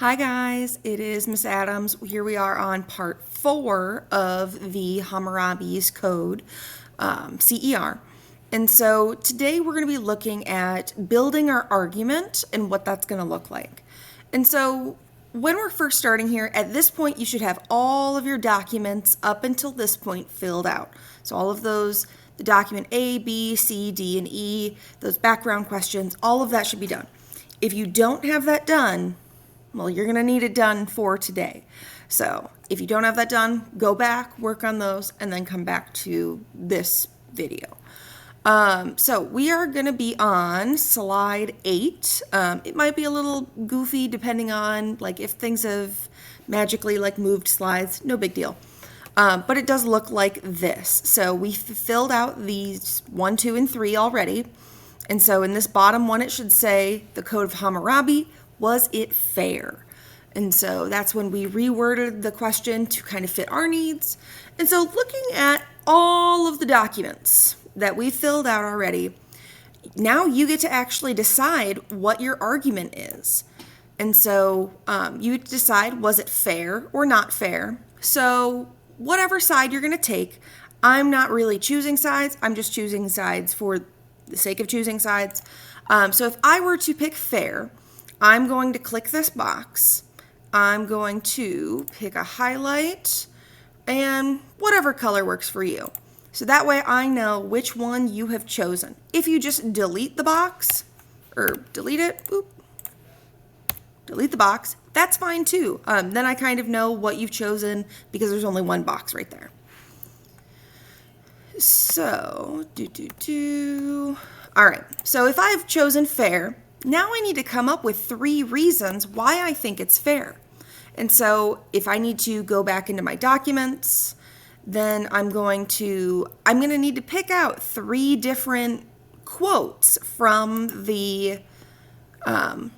Hi guys, it is Miss Adams. Here we are on part 4 of the Hammurabi's Code, CER. And so today we're going to be looking at building our argument and what that's going to look like. And so when we're first starting here, at this point you should have all of your documents up until this point filled out. So all of those, the document A, B, C, D, and E, those background questions, all of that should be done. If you don't have that done, well, you're going to need it done for today. So if you don't have that done, go back, work on those, and then come back to this video. So we are going to be on slide 8. It might be a little goofy depending on like if things have magically like moved slides, no big deal. But it does look like this. So we filled out these 1, 2, and 3 already. And so in this bottom one, it should say the Code of Hammurabi. Was it fair? And so that's when we reworded the question to kind of fit our needs. And so looking at all of the documents that we filled out already, now you get to actually decide what your argument is. And so you decide, was it fair or not fair? So whatever side you're going to take, I'm not really choosing sides. I'm just choosing sides for the sake of choosing sides. So if I were to pick fair, I'm going to click this box. I'm going to pick a highlight and whatever color works for you. So that way I know which one you have chosen. If you just delete the box or delete it, delete the box, that's fine too. Then I kind of know what you've chosen because there's only one box right there. So, all right, so if I've chosen fair, now I need to come up with 3 reasons why I think it's fair. And so if I need to go back into my documents, then I'm going to need to pick out 3 different quotes from the, I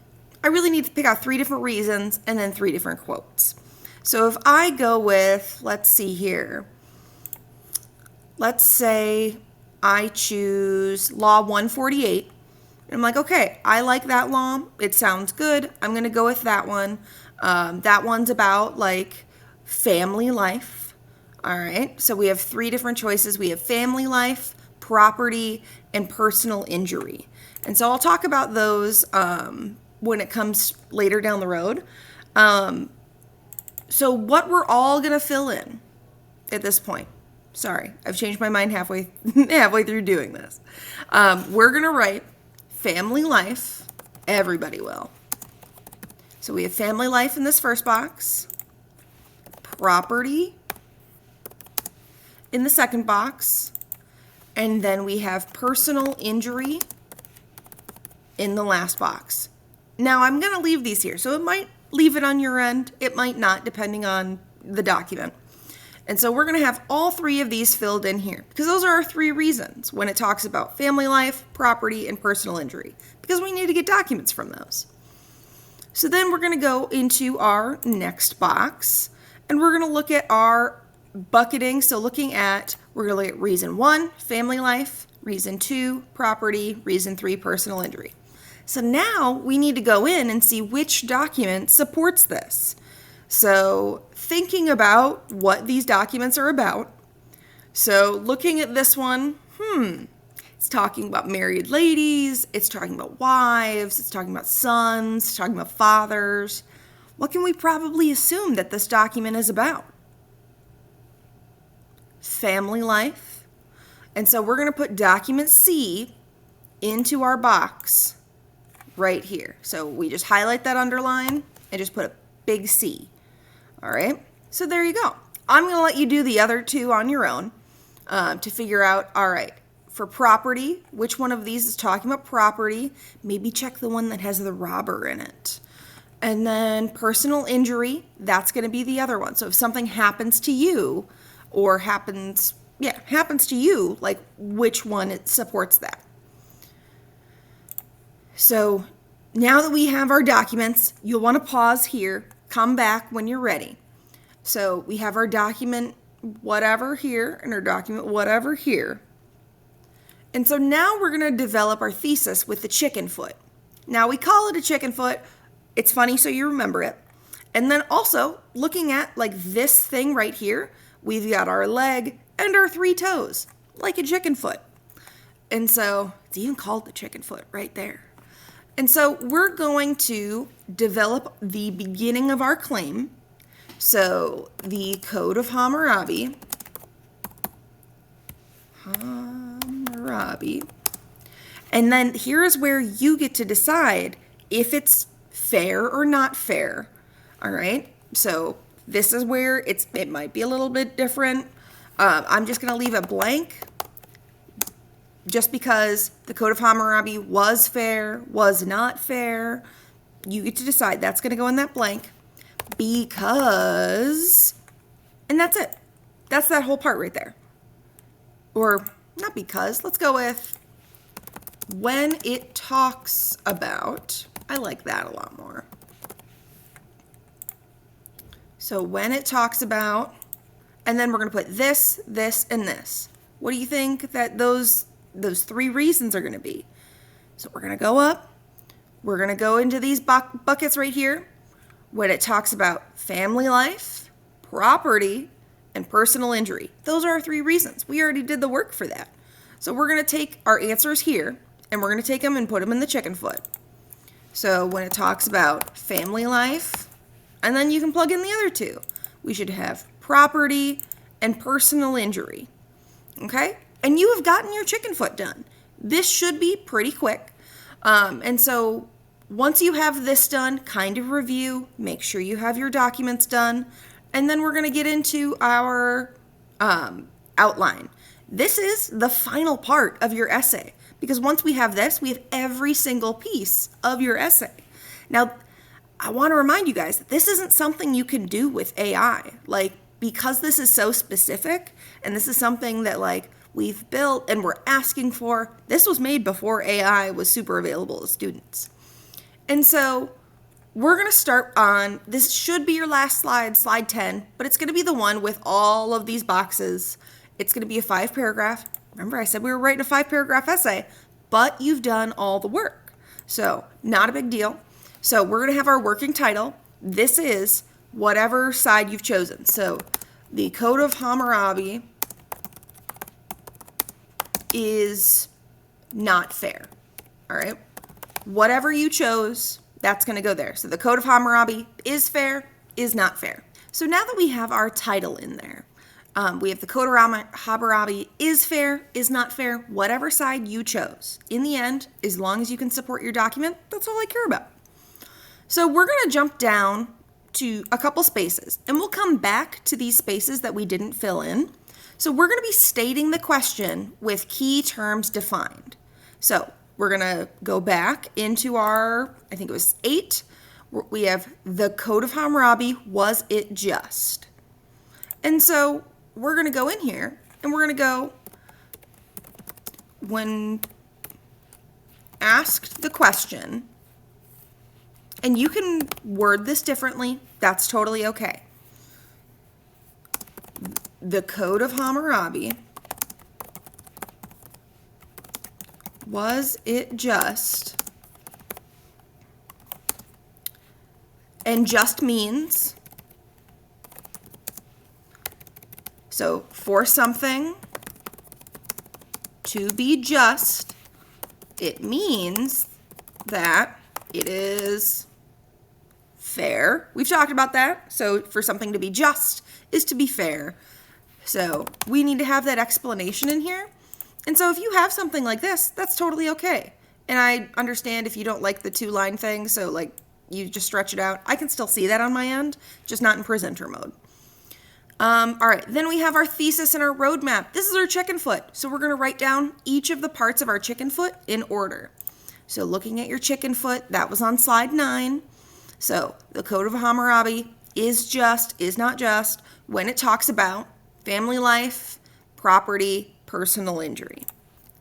really need to pick out 3 different reasons and then 3 different quotes. So if I go with, let's see here, let's say I choose Law 148. I'm like, okay, I like that law. It sounds good. I'm going to go with that one. That one's about like family life. All right. So we have 3 different choices. We have family life, property, and personal injury. And so I'll talk about those when it comes later down the road. So what we're all going to fill in at this point. Sorry, I've changed my mind halfway through doing this. We're going to write family life. Everybody will. So we have family life in this first box, property in the second box, and then we have personal injury in the last box. Now I'm going to leave these here. So it might leave it on your end. It might not, depending on the document. And so we're going to have all 3 of these filled in here because those are our 3 reasons when it talks about family life, property, and personal injury, because we need to get documents from those. So then we're going to go into our next box and we're going to look at our bucketing. So we're going to look at reason 1, family life, reason 2, property, reason 3, personal injury. So now we need to go in and see which document supports this. So thinking about what these documents are about. So looking at this one, it's talking about married ladies, it's talking about wives, it's talking about sons, it's talking about fathers. What can we probably assume that this document is about? Family life. And so we're going to put document C into our box right here. So we just highlight that underline and just put a big C. All right, so there you go. I'm going to let you do the other 2 on your own to figure out, all right, for property, which one of these is talking about property? Maybe check the one that has the robber in it. And then personal injury, that's going to be the other one. So if something happens to you or happens to you, like which one it supports that. So now that we have our documents, you'll want to pause here. Come back when you're ready. So we have our document whatever here and our document whatever here. And so now we're going to develop our thesis with the chicken foot. Now we call it a chicken foot. It's funny so you remember it. And then also looking at like this thing right here, we've got our leg and our 3 toes, like a chicken foot. And so it's even called the chicken foot right there. And so we're going to develop the beginning of our claim. So the Code of Hammurabi. And then here's where you get to decide if it's fair or not fair. All right. So this is where it might be a little bit different. I'm just going to leave it blank just because the Code of Hammurabi was fair, was not fair. You get to decide. That's going to go in that blank because, and that's it. That's that whole part right there. Or not because, let's go with when it talks about, I like that a lot more. So when it talks about, and then we're going to put this, this, and this. What do you think that those 3 reasons are going to be? So we're going to go up. We're going to go into these buckets right here. When it talks about family life, property, and personal injury. Those are our 3 reasons. We already did the work for that. So we're going to take our answers here, and we're going to take them and put them in the chicken foot. So when it talks about family life, and then you can plug in the other 2. We should have property and personal injury. Okay? And you have gotten your chicken foot done. This should be pretty quick. And so once you have this done, kind of review, make sure you have your documents done, and then we're going to get into our outline. This is the final part of your essay because once we have this, we have every single piece of your essay. Now, I want to remind you guys that this isn't something you can do with AI. Like, because this is so specific and this is something that like we've built and we're asking for, this was made before AI was super available to students. And so we're going to start on, this should be your last slide, slide 10, but it's going to be the one with all of these boxes. It's going to be a 5-paragraph. Remember, I said we were writing a 5-paragraph essay, but you've done all the work. So not a big deal. So we're going to have our working title. This is whatever side you've chosen. So the Code of Hammurabi is not fair. All right. Whatever you chose, that's going to go there. So the Code of Hammurabi is fair, is not fair. So now that we have our title in there, we have the Code of Hammurabi is fair, is not fair, whatever side you chose. In the end, as long as you can support your document, that's all I care about. So we're going to jump down to a couple spaces, and we'll come back to these spaces that we didn't fill in. So we're going to be stating the question with key terms defined. So we're going to go back into our, I think it was 8. We have the Code of Hammurabi, was it just? And so we're going to go in here and we're going to go, when asked the question, and you can word this differently, that's totally okay. The Code of Hammurabi, was it just? And just means, so for something to be just, it means that it is fair. We've talked about that. So for something to be just is to be fair. So we need to have that explanation in here. And so if you have something like this, that's totally okay. And I understand if you don't like the 2-line thing, so like you just stretch it out. I can still see that on my end, just not in presenter mode. All right, then we have our thesis and our roadmap. This is our chicken foot. So we're going to write down each of the parts of our chicken foot in order. So looking at your chicken foot, that was on slide 9. So the Code of Hammurabi is just, is not just, when it talks about family life, property, personal injury.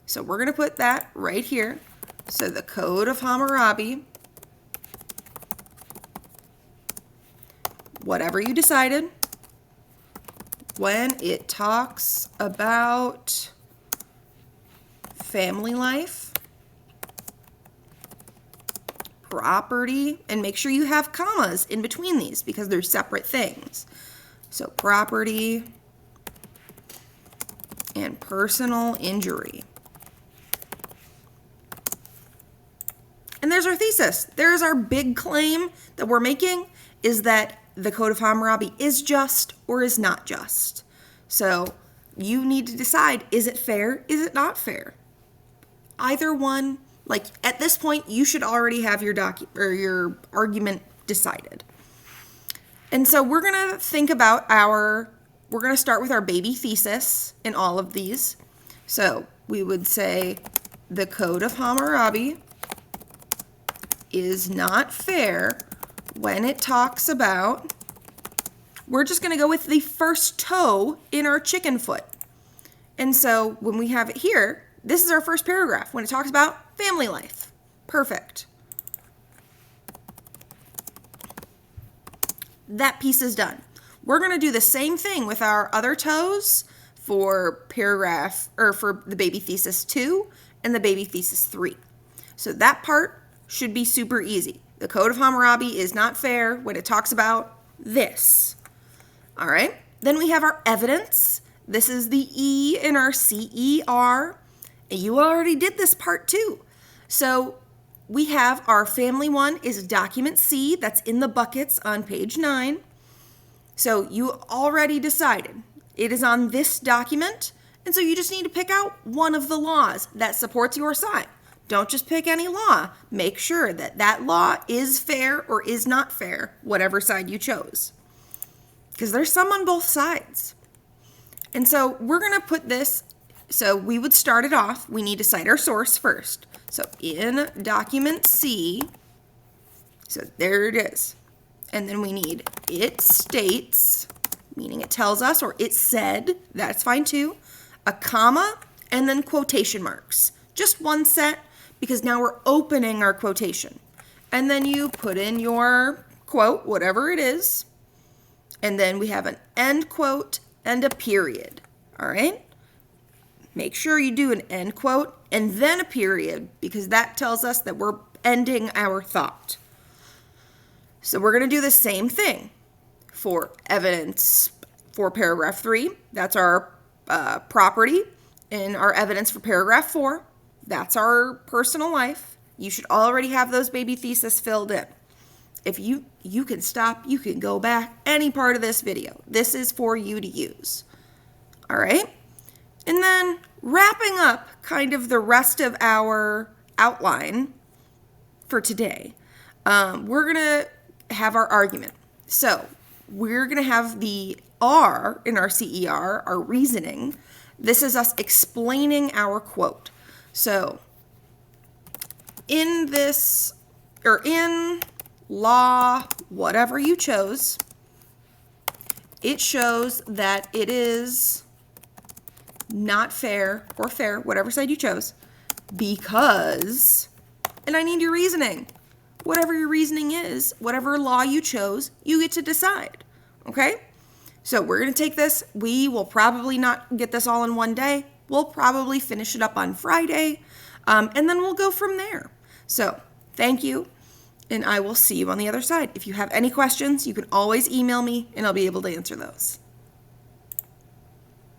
So we're going to put that right here. So the Code of Hammurabi, whatever you decided, when it talks about family life, property, and make sure you have commas in between these because they're separate things. So property and personal injury. And there's our thesis. There's our big claim that we're making, is that the Code of Hammurabi is just or is not just. So you need to decide, is it fair? Is it not fair? Either one, like at this point, you should already have your argument decided. And so we're going to think about we're going to start with our baby thesis in all of these. So we would say the Code of Hammurabi is not fair when it talks about, we're just going to go with the first toe in our chicken foot. And so when we have it here, this is our first paragraph when it talks about family life. Perfect. That piece is done. We're going to do the same thing with our other toes for for the baby thesis 2 and the baby thesis 3. So that part should be super easy. The Code of Hammurabi is not fair when it talks about this. All right. Then we have our evidence. This is the E in our CER. You already did this part too. So we have our family one is document C. That's in the buckets on page 9. So you already decided it is on this document. And so you just need to pick out one of the laws that supports your side. Don't just pick any law. Make sure that that law is fair or is not fair, whatever side you chose. Because there's some on both sides. And so we're going to put this, so we would start it off. We need to cite our source first. So in document C, so there it is. And then we need it states, meaning it tells us, or it said, that's fine too, a comma, and then quotation marks. Just one set, because now we're opening our quotation. And then you put in your quote, whatever it is, and then we have an end quote and a period, all right? Make sure you do an end quote and then a period, because that tells us that we're ending our thought. So we're going to do the same thing for evidence for paragraph 3. That's our property. And our evidence for paragraph 4. That's our personal life. You should already have those baby thesis filled in. If you can stop, you can go back any part of this video. This is for you to use. All right? And then wrapping up kind of the rest of our outline for today, we're going to have our argument. So we're going to have the R in our CER, our reasoning. This is us explaining our quote. So in this, or in law, whatever you chose, it shows that it is not fair or fair, whatever side you chose, because, and I need your reasoning. Whatever your reasoning is, whatever law you chose, you get to decide, okay? So we're going to take this. We will probably not get this all in one day. We'll probably finish it up on Friday, and then we'll go from there. So thank you, and I will see you on the other side. If you have any questions, you can always email me, and I'll be able to answer those.